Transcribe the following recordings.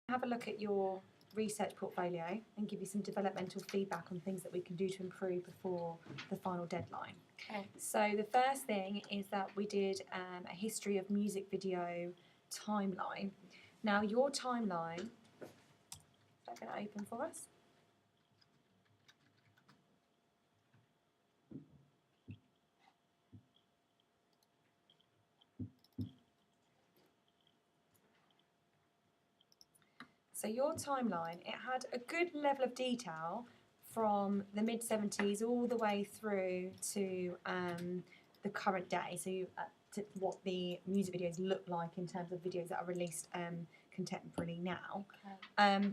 have a look at your research portfolio and give you some developmental feedback on things that we can do to improve before the final deadline. Okay. So the first thing is that we did a history of music video timeline. Now your timeline, is that going to open for us? So your timeline, it had a good level of detail from the mid-70s all the way through to the current day. So to what the music videos look like in terms of videos that are released contemporarily now. Okay.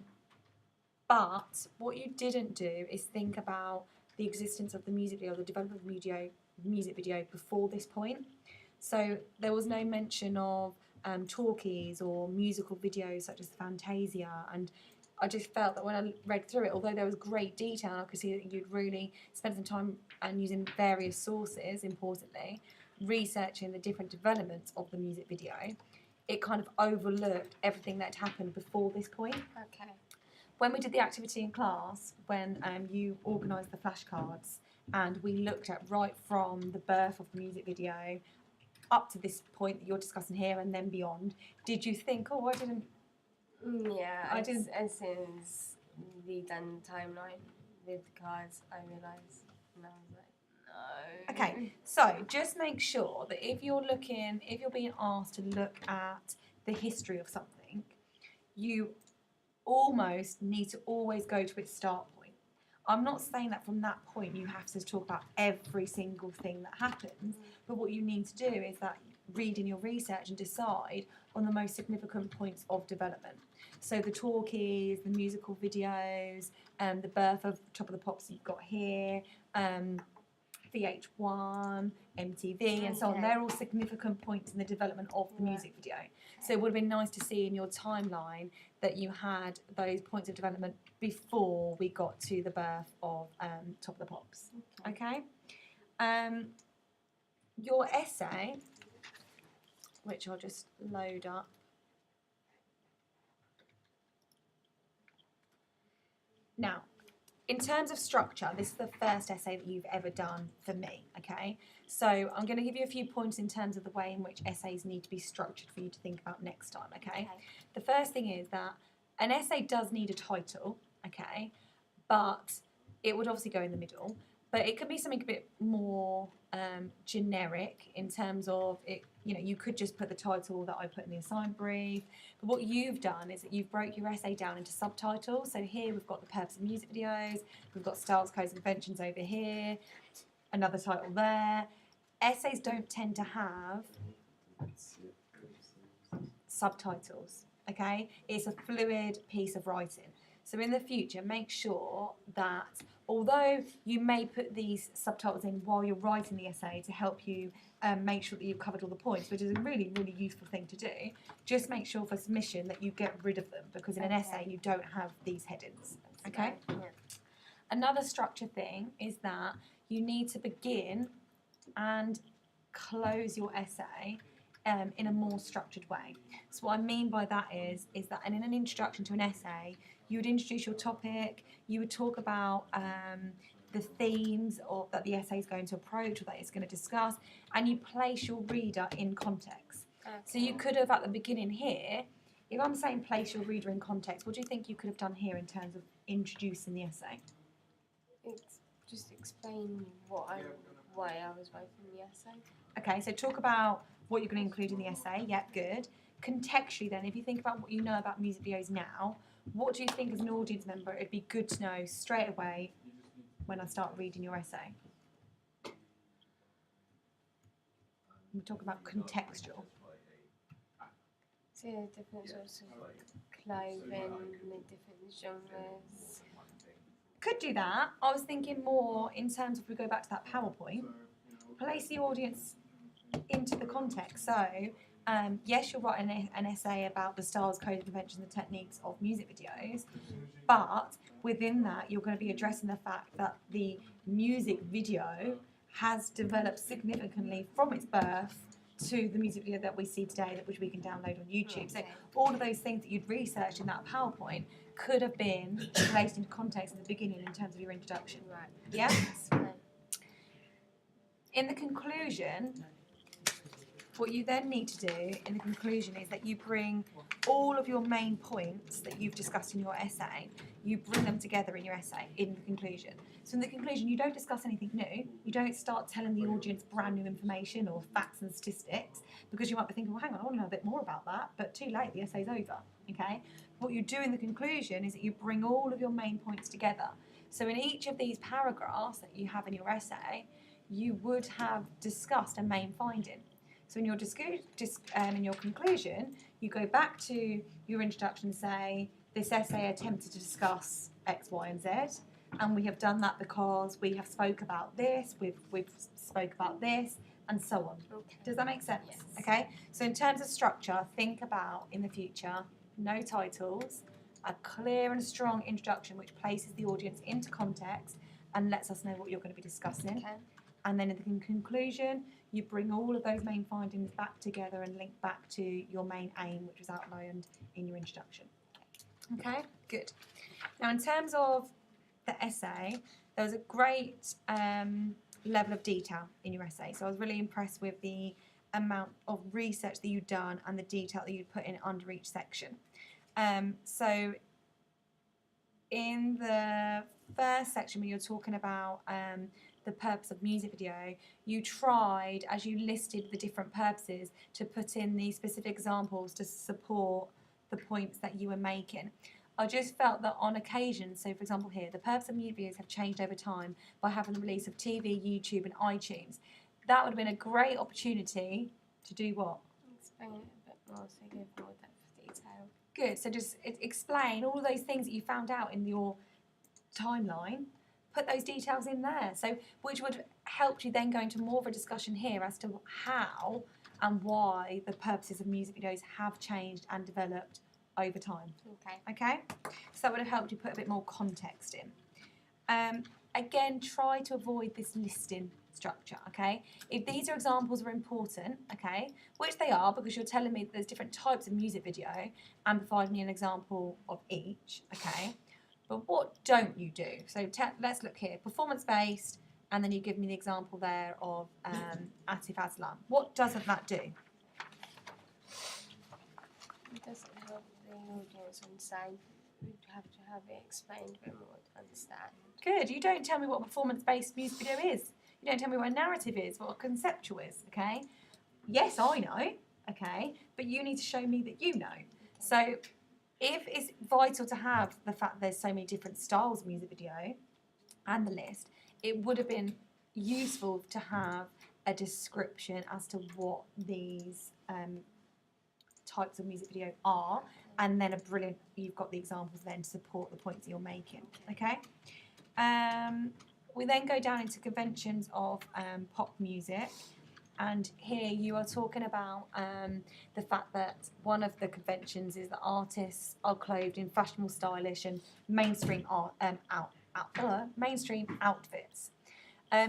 But what you didn't do is think about the existence of the music video, the development of the music video before this point. So there was no mention of talkies or musical videos such as Fantasia, and I just felt that when I read through it, although there was great detail, I could see that you'd really spent some time and using various sources, importantly, researching the different developments of the music video. It kind of overlooked everything that had happened before this point. Okay. When we did the activity in class, when you organised the flashcards, and we looked at right from the birth of the music video up to this point that you're discussing here and then beyond, did you think, oh, I didn't... Yeah, I didn't... as soon as we done timeline with the cards, I realised, and I was like, no. Okay, so just make sure that if you're being asked to look at the history of something, you almost need to always go to its start point. I'm not saying that from that point you have to talk about every single thing that happens, but what you need to do is that read in your research and decide on the most significant points of development. So the talkies, the musical videos, the birth of Top of the Pops you've got here, VH1, MTV, and so on. They're all significant points in the development of the music video. So it would have been nice to see in your timeline that you had those points of development before we got to the birth of Top of the Pops. Okay? Your essay, which I'll just load up. Now, in terms of structure, this is the first essay that you've ever done for me, okay? So I'm going to give you a few points in terms of the way in which essays need to be structured for you to think about next time, okay? The first thing is that an essay does need a title, okay? But it would obviously go in the middle. But it could be something a bit more generic in terms of it. You know, you could just put the title that I put in the assignment brief. But what you've done is that you've broke your essay down into subtitles. So here we've got the purpose of music videos. We've got styles, codes, and conventions over here. Another title there. Essays don't tend to have subtitles. Okay, it's a fluid piece of writing. So in the future, make sure that although you may put these subtitles in while you're writing the essay to help you make sure that you've covered all the points, which is a really, really useful thing to do, just make sure for submission that you get rid of them, because in an essay you don't have these headings. Okay? Yeah. Another structure thing is that you need to begin and close your essay in a more structured way. So what I mean by that is that in an introduction to an essay, you would introduce your topic, you would talk about the themes that the essay is going to approach or that it's going to discuss, and you place your reader in context. Okay. So you could have at the beginning here, if I'm saying place your reader in context, what do you think you could have done here in terms of introducing the essay? It's just explain why I was writing the essay. Okay, so talk about what you're going to include in the essay. Yep, good. Contextually then, if you think about what you know about music videos now, what do you think as an audience member it'd be good to know straight away when I start reading your essay? We talk about contextual. So different sorts of clothing, the different genres. Could do that. I was thinking more in terms of, if we go back to that PowerPoint, place the audience into the context. So, yes, you're writing an essay about the styles, codes, conventions, and techniques of music videos, but within that, you're going to be addressing the fact that the music video has developed significantly from its birth to the music video that we see today, that which we can download on YouTube. So Okay. all of those things that you'd researched in that PowerPoint could have been placed into context at the beginning in terms of your introduction. Right. Yeah? That's fine. In the conclusion, what you then need to do in the conclusion is that you bring all of your main points that you've discussed in your essay, you bring them together in your essay in the conclusion. So in the conclusion, you don't discuss anything new. You don't start telling the audience brand new information or facts and statistics, because you might be thinking, well, hang on, I want to know a bit more about that, but too late, the essay's over, okay? What you do in the conclusion is that you bring all of your main points together. So in each of these paragraphs that you have in your essay, you would have discussed a main finding. So in your in your conclusion, you go back to your introduction and say, this essay attempted to discuss X, Y, and Z, and we have done that because we have spoke about this, we've spoke about this, and so on. Okay. Does that make sense? Yes. Okay. So in terms of structure, think about in the future, no titles, a clear and strong introduction which places the audience into context and lets us know what you're going to be discussing. Okay. And then in the conclusion, you bring all of those main findings back together and link back to your main aim, which was outlined in your introduction. Okay, good. Now, in terms of the essay, there was a great level of detail in your essay. So I was really impressed with the amount of research that you'd done and the detail that you'd put in under each section. So in the first section, when you're talking about the purpose of music video, you tried, as you listed the different purposes, to put in the specific examples to support the points that you were making. I just felt that on occasion, so for example here, the purpose of music videos have changed over time by having the release of TV, YouTube and iTunes. That would have been a great opportunity to do what? Explain it a bit more so give more depth of detail. Good, so just explain all of those things that you found out in your timeline, put those details in there, so which would help you then go into more of a discussion here as to how and why the purposes of music videos have changed and developed over time. Okay. Okay, so that would have helped you put a bit more context in. Again, try to avoid this listing structure. Okay, if these are examples are important, okay, which they are because you're telling me that there's different types of music video and providing me an example of each. Okay, but what don't you do? So let's look here, performance based, and then you give me the example there of Atif Aslam. What doesn't that do? It doesn't help the audience understand. We have to have it explained a bit more to understand. Good. You don't tell me what a performance-based music video is. You don't tell me what a narrative is, what a conceptual is, okay? Yes, I know, okay, but you need to show me that you know. So if it's vital to have the fact that there's so many different styles of music video and the list, it would have been useful to have a description as to what these types of music video are, and then you've got the examples then to support the points that you're making, okay? We then go down into conventions of pop music, and here you are talking about the fact that one of the conventions is that artists are clothed in fashionable, stylish and mainstream mainstream outfits.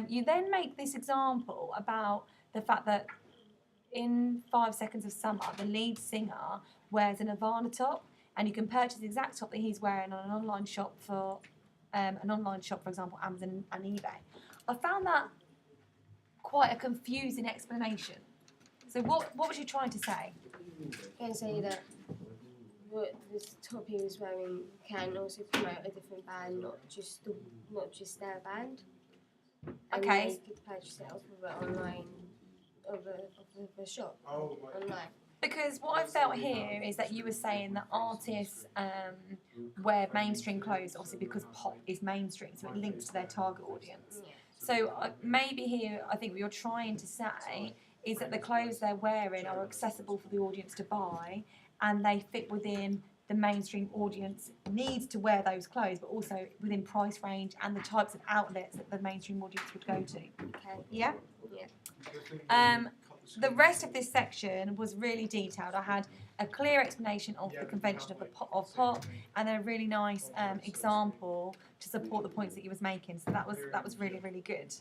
You then make this example about the fact that in 5 Seconds of Summer, the lead singer wears a Nirvana top, and you can purchase the exact top that he's wearing on an online shop, for example, Amazon and eBay. I found that quite a confusing explanation. So what was you trying to say? I can say that this top he was wearing can also promote a different band, not just their band. And Okay. they could purchase it off of it online, of the shop online. Because what I felt here is that you were saying that artists wear mainstream clothes, obviously because pop is mainstream, so it links to their target audience. Yeah. So maybe here, I think what you're trying to say is that the clothes they're wearing are accessible for the audience to buy, and they fit within the mainstream audience needs to wear those clothes, but also within price range and the types of outlets that the mainstream audience would go to. Okay. Yeah? Yeah. The rest of this section was really detailed. I had a clear explanation of the convention of pop, and then a really nice example to support the points that you was making. So that was really, really good.